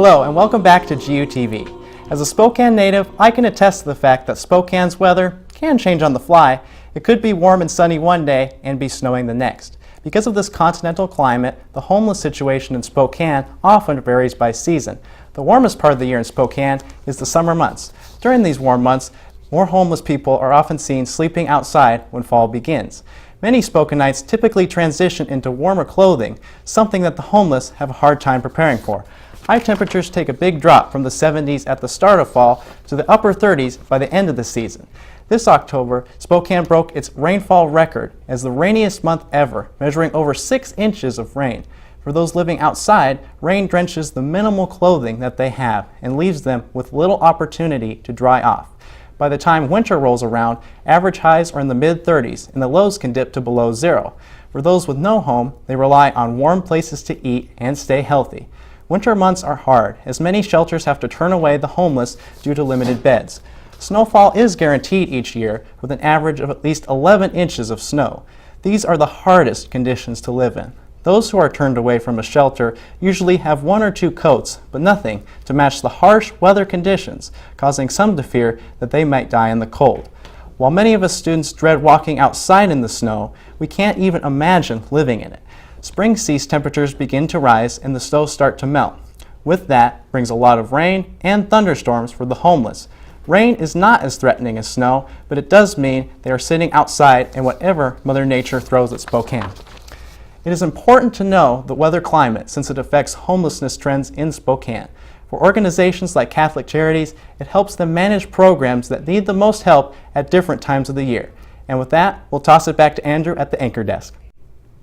Hello and welcome back to GUTV. As a Spokane native, I can attest to the fact that Spokane's weather can change on the fly. It could be warm and sunny one day and be snowing the next. Because of this continental climate, the homeless situation in Spokane often varies by season. The warmest part of the year in Spokane is the summer months. During these warm months, more homeless people are often seen sleeping outside when fall begins. Many Spokanites typically transition into warmer clothing, something that the homeless have a hard time preparing for. High temperatures take a big drop from the 70s at the start of fall to the upper 30s by the end of the season. This October, Spokane broke its rainfall record as the rainiest month ever, measuring over 6 inches of rain. For those living outside, rain drenches the minimal clothing that they have and leaves them with little opportunity to dry off. By the time winter rolls around, average highs are in the mid-30s and the lows can dip to below zero. For those with no home, they rely on warm places to eat and stay healthy. Winter months are hard, as many shelters have to turn away the homeless due to limited beds. Snowfall is guaranteed each year, with an average of at least 11 inches of snow. These are the hardest conditions to live in. Those who are turned away from a shelter usually have 1 or 2 coats, but nothing to match the harsh weather conditions, causing some to fear that they might die in the cold. While many of us students dread walking outside in the snow, we can't even imagine living in it. Spring sees temperatures begin to rise and the snow start to melt. With that brings a lot of rain and thunderstorms for the homeless. Rain is not as threatening as snow, but it does mean they are sitting outside in whatever Mother Nature throws at Spokane. It is important to know the weather climate since it affects homelessness trends in Spokane. For organizations like Catholic Charities, it helps them manage programs that need the most help at different times of the year. And with that, we'll toss it back to Andrew at the anchor desk.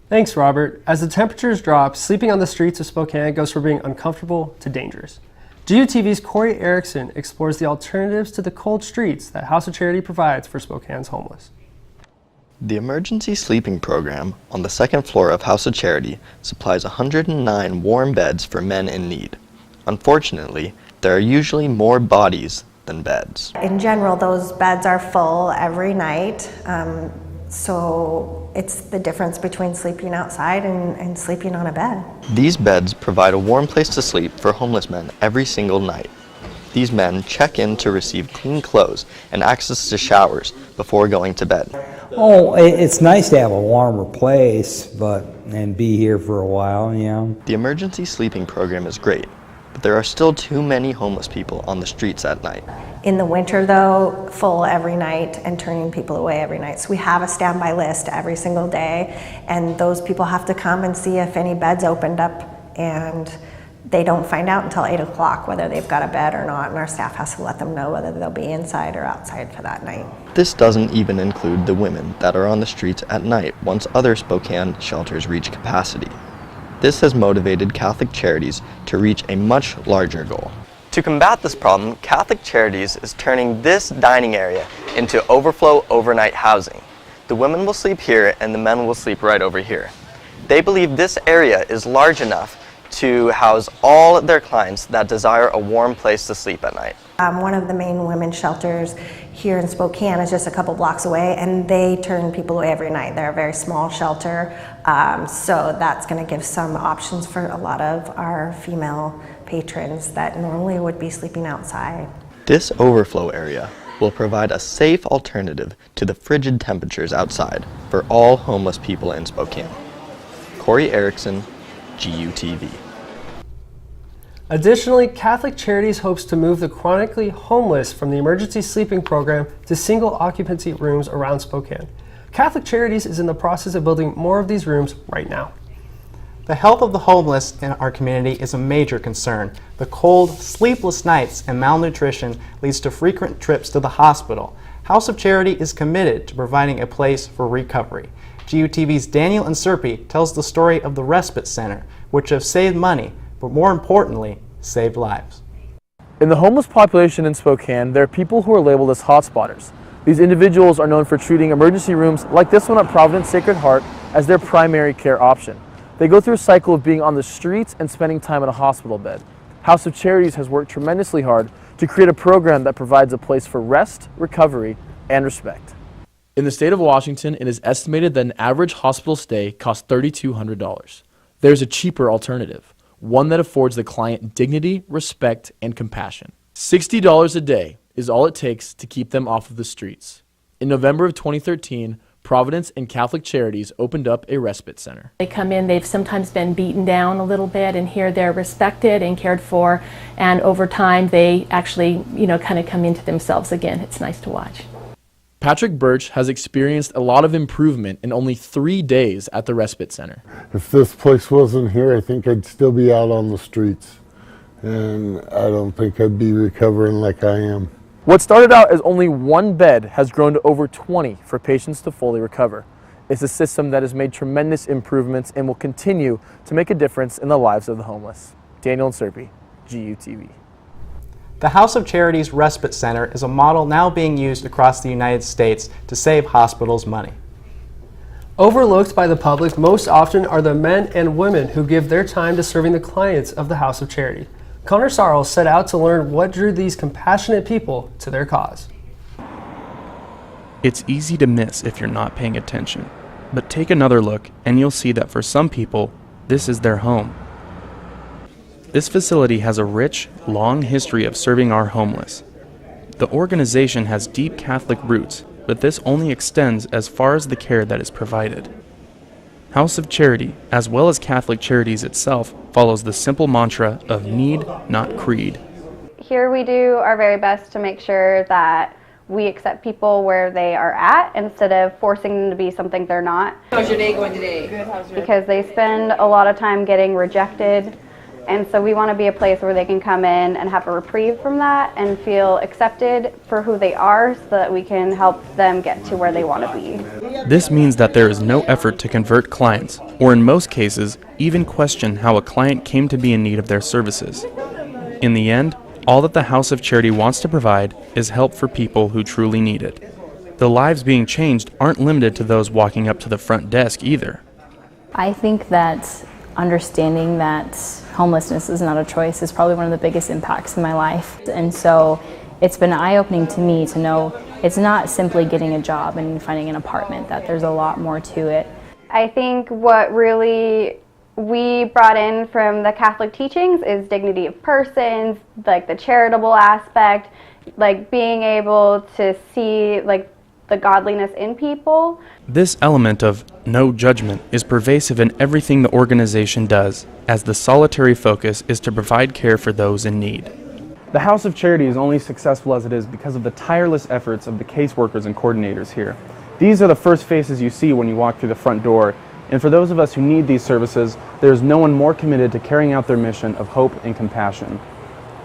Thanks, Robert. As the temperatures drop, sleeping on the streets of Spokane goes from being uncomfortable to dangerous. GUTV's Corey Erickson explores the alternatives to the cold streets that House of Charity provides for Spokane's homeless. The emergency sleeping program on the second floor of House of Charity supplies 109 warm beds for men in need. Unfortunately, there are usually more bodies than beds. In general, those beds are full every night, so it's the difference between sleeping outside and sleeping on a bed. These beds provide a warm place to sleep for homeless men every single night. These men check in to receive clean clothes and access to showers before going to bed. Oh, it's nice to have a warmer place, and be here for a while, you know. The emergency sleeping program is great, but there are still too many homeless people on the streets at night. In the winter, though, full every night and turning people away every night. So we have a standby list every single day, and those people have to come and see if any beds opened up, and they don't find out until 8 o'clock whether they've got a bed or not, and our staff has to let them know whether they'll be inside or outside for that night. This doesn't even include the women that are on the streets at night once other Spokane shelters reach capacity. This has motivated Catholic Charities to reach a much larger goal. To combat this problem, Catholic Charities is turning this dining area into overflow overnight housing. The women will sleep here and the men will sleep right over here. They believe this area is large enough to house all their clients that desire a warm place to sleep at night. One of the main women's shelters here in Spokane is just a couple blocks away, and they turn people away every night. They're a very small shelter, so that's going to give some options for a lot of our female patrons that normally would be sleeping outside. This overflow area will provide a safe alternative to the frigid temperatures outside for all homeless people in Spokane. Corey Erickson, GUTV. Additionally, Catholic Charities hopes to move the chronically homeless from the emergency sleeping program to single occupancy rooms around Spokane. Catholic Charities is in the process of building more of these rooms right now. The health of the homeless in our community is a major concern. The cold, sleepless nights and malnutrition leads to frequent trips to the hospital. House of Charity is committed to providing a place for recovery. GUTV's Daniel Inserpi tells the story of the Respite Center, which have saved money, but more importantly, saved lives. In the homeless population in Spokane, there are people who are labeled as hotspotters. These individuals are known for treating emergency rooms like this one at Providence Sacred Heart as their primary care option. They go through a cycle of being on the streets and spending time in a hospital bed. House of Charities has worked tremendously hard to create a program that provides a place for rest, recovery, and respect. In the state of Washington, it is estimated that an average hospital stay costs $3,200. There's a cheaper alternative. one that affords the client dignity, respect, and compassion. $60 a day is all it takes to keep them off of the streets. In November of 2013, Providence and Catholic Charities opened up a respite center. They come in, they've sometimes been beaten down a little bit, and here they're respected and cared for, and over time they actually, kind of come into themselves again. It's nice to watch. Patrick Birch has experienced a lot of improvement in only 3 days at the respite center. If this place wasn't here, I think I'd still be out on the streets, and I don't think I'd be recovering like I am. What started out as only 1 bed has grown to over 20 for patients to fully recover. It's a system that has made tremendous improvements and will continue to make a difference in the lives of the homeless. Daniel and Serpy, GUTV. The House of Charities Respite Center is a model now being used across the United States to save hospitals money. Overlooked by the public most often are the men and women who give their time to serving the clients of the House of Charity. Connor Sarles set out to learn what drew these compassionate people to their cause. It's easy to miss if you're not paying attention, but take another look and you'll see that for some people, this is their home. This facility has a rich, long history of serving our homeless. The organization has deep Catholic roots, but this only extends as far as the care that is provided. House of Charity, as well as Catholic Charities itself, follows the simple mantra of need, not creed. Here we do our very best to make sure that we accept people where they are at instead of forcing them to be something they're not. How's your day going today? Good. How's your... Because they spend a lot of time getting rejected, and so we want to be a place where they can come in and have a reprieve from that and feel accepted for who they are so that we can help them get to where they want to be. This means that there is no effort to convert clients, or in most cases, even question how a client came to be in need of their services. In the end, all that the House of Charity wants to provide is help for people who truly need it. The lives being changed aren't limited to those walking up to the front desk either. I think that understanding that homelessness is not a choice is probably one of the biggest impacts in my life. And so it's been eye-opening to me to know it's not simply getting a job and finding an apartment, that there's a lot more to it. I think what really we brought in from the Catholic teachings is dignity of persons, like the charitable aspect, like being able to see like the godliness in people. This element of no judgment is pervasive in everything the organization does, as the solitary focus is to provide care for those in need. The House of Charity is only successful as it is because of the tireless efforts of the caseworkers and coordinators here. These are the first faces you see when you walk through the front door, and for those of us who need these services, there is no one more committed to carrying out their mission of hope and compassion.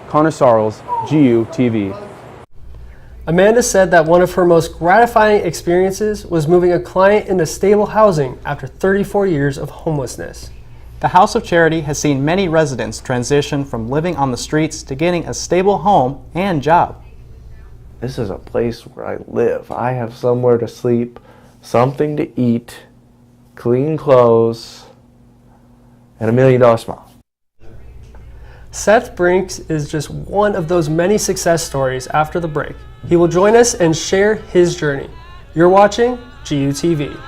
Connor Sarles, GUTV. Amanda said that one of her most gratifying experiences was moving a client into stable housing after 34 years of homelessness. The House of Charity has seen many residents transition from living on the streets to getting a stable home and job. This is a place where I live. I have somewhere to sleep, something to eat, clean clothes, and $1 million smile. Seth Brinks is just one of those many success stories after the break. He will join us and share his journey. You're watching GUTV.